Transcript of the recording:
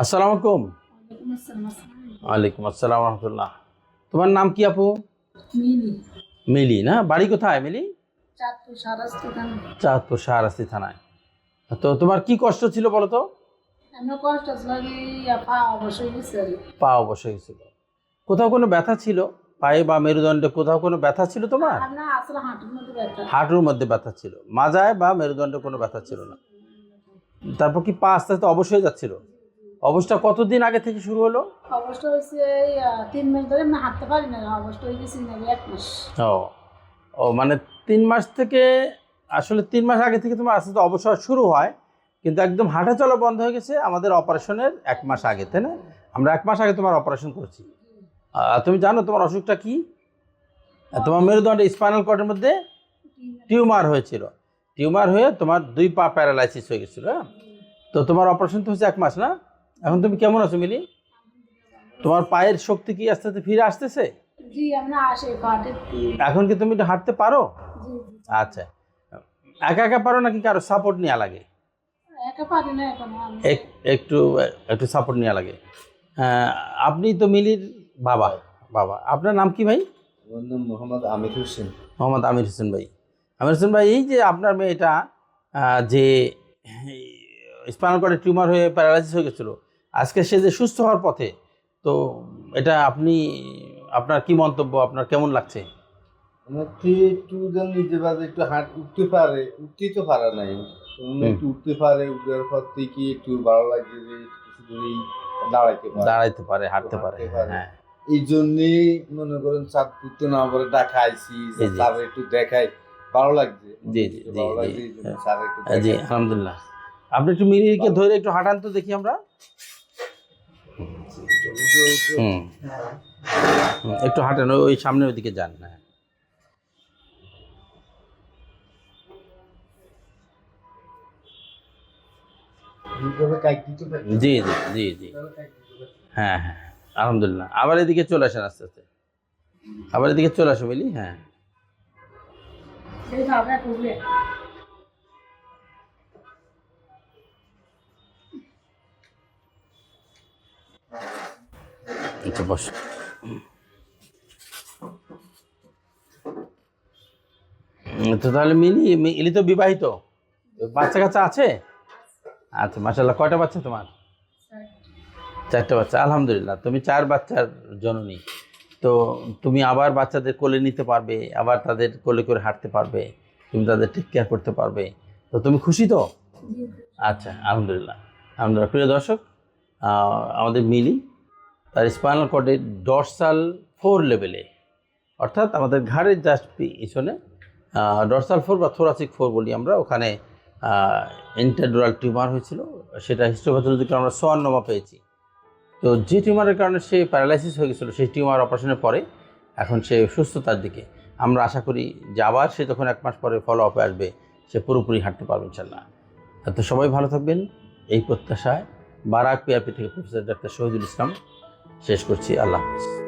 আসসালামু আলাইকুম। ওয়ালাইকুম আসসালাম। ওয়ালাইকুম আসসালাম রহমতুল্লাহ। তোমার নাম কি আপু? মিলি মিলি না? বাড়ি কোথায় মিলি? চাঁদপুর সারাস্তি থানা। চাঁদপুর শাহরাস্তি থানায়। তো তোমার কি কষ্ট ছিল বলো তো? এমন কষ্ট লাগে, পা অবশ্যই গেছে আর কি। পা অবশ্যই হয়েছিল। কোথাও কোনো ব্যথা ছিল? পায়ে বা মেরুদণ্ডে কোথাও কোনো ব্যথা ছিল তোমার? আর না, আসলে হাঁটুর মধ্যে ব্যথা। হাঁটুর মধ্যে ব্যথা ছিল, মাজায় বা মেরুদণ্ডে কোনো ব্যথা ছিল না। তারপর কি পা আস্তে আস্তে অবশ হয়ে যাচ্ছিল? অবস্থা কতদিন আগে থেকে শুরু হলো? অবস্থা হয়েছে 3 মাস ধরে আমি হাঁটতে পারি না। অবস্থা হয়ে গেছে না 1 মাস। ও ও মানে 3 মাস থেকে, আসলে 3 মাস আগে থেকে তোমার আস্তে আস্তে অবসর শুরু হয়, কিন্তু একদম হাঁটা চলা বন্ধ হয়ে গেছে আমাদের অপারেশনের 1 মাস আগে, তাই না? আমরা 1 মাস আগে তোমার অপারেশন করছি। তুমি জানো তোমার অসুখটা কি? তোমার মেরুদণ্ডে স্পাইনাল কর্ডের মধ্যে টিউমার হয়েছিল। টিউমার হয়ে তোমার 2 পা প্যারালাইসিস হয়ে গেছিলো। হ্যাঁ, তো তোমার অপারেশন তো হচ্ছে 1 মাস না? এখন তুমি কেমন আছো মিলি? তোমার পায়ের শক্তি কি আস্তে আস্তে ফিরে আসতেছে? জি, আমরা আসে পাটে। এখন কি তুমি একটু হাঁটতে পারো? জি, আচ্ছা, একা একা পারো নাকি কারো সাপোর্ট নেওয়া লাগে? একা পারি না এখন আমি। একটু একটু সাপোর্ট নেওয়া লাগে। আপনি তো মিলির বাবা। বাবা, আপনার নাম কি ভাই? আমার নাম মোহাম্মদ আমির হোসেন। মোহাম্মদ আমির হোসেন ভাই। আমির হোসেন ভাই, এই যে আপনার মেয়েটা যে স্পাইনাল কর্ডে টিউমার হয়ে প্যারালাইসিস হয়ে গেছিলো, আজকে সে যে সুস্থ হওয়ার পথে, তো এটা আপনার কি মন্তব্য, আপনার কেমন লাগছে? আমার তো একটু যেন নিজে বাজে একটু উঠতে পারে, উঠতেই তো পারা নাই। একটু উঠতে পারে, উঠার পর থেকে একটু ভালো লাগছে যে কিছু দূরেই দাঁড়াইতে পারে, হাঁটতে পারে। হ্যাঁ, এই জন্যেই মনে করেন চাঁদপুর তো না বলে ঢাকা আইসি, স্যার একটু দেখাই, ভালো লাগছে। জি জি জি ভালো লাগছে এই জন্য স্যার একটু জি, আলহামদুলিল্লাহ। আপনি একটু মিলিকে ধরে একটু হাঁটান তো দেখি আমরা। হুম, একটু হাঁটেন, ওই সামনে ওইদিকে যান। হ্যাঁ, জি জি জি জি, হ্যাঁ হ্যাঁ, আলহামদুলিল্লাহ। আবার এদিকে চলে আসেন আস্তে আস্তে, আবার এদিকে চলে আসো মিলি। হ্যাঁ, এই ভাবনা করবে। একটু বস। তো তাহলে মিলি তো বিবাহিত, বাচ্চা কাচ্চা আছে? আচ্ছা, মাশাআল্লাহ। কয়টা বাচ্চা তোমার? 4টা বাচ্চা, আলহামদুলিল্লাহ। তুমি 4 বাচ্চার জননী। তো তুমি আবার বাচ্চাদের কোলে নিতে পারবে, আবার তাদের কোলে করে হাঁটতে পারবে, তুমি তাদের টেক কেয়ার করতে পারবে। তো তুমি খুশি তো? আচ্ছা, আলহামদুলিল্লাহ। আলহামদুলিল্লাহ। প্রিয় দর্শক, আমাদের মিলি তার স্পাইনাল কর্ডের ডরসাল 4 লেভেলে, অর্থাৎ আমাদের ঘাড়ের জাস্ট পিছনে ডরসাল 4 বা থোরাসিক 4 বলি আমরা, ওখানে ইন্টারডুরাল টিউমার হয়েছিল। সেটা হিস্টোপ্যাথোলজিক্যাল আমরা সোয়ান্নমা পেয়েছি। তো যে টিউমারের কারণে সে প্যারালাইসিস হয়ে গেছিলো, সেই টিউমার অপারেশনের পরে এখন সে সুস্থতার দিকে। আমরা আশা করি যে আবার সে যখন 1 মাস পরে ফলো আপে আসবে, সে পুরোপুরি হাঁটতে পারবে ইনশাল্লাহ। তো সবাই ভালো থাকবেন, এই প্রত্যাশায় বারাক পিআরপি থেকে প্রফেসর ডাক্তার শহীদুল ইসলাম শেষ করছি। আল্লাহ হাফিজ।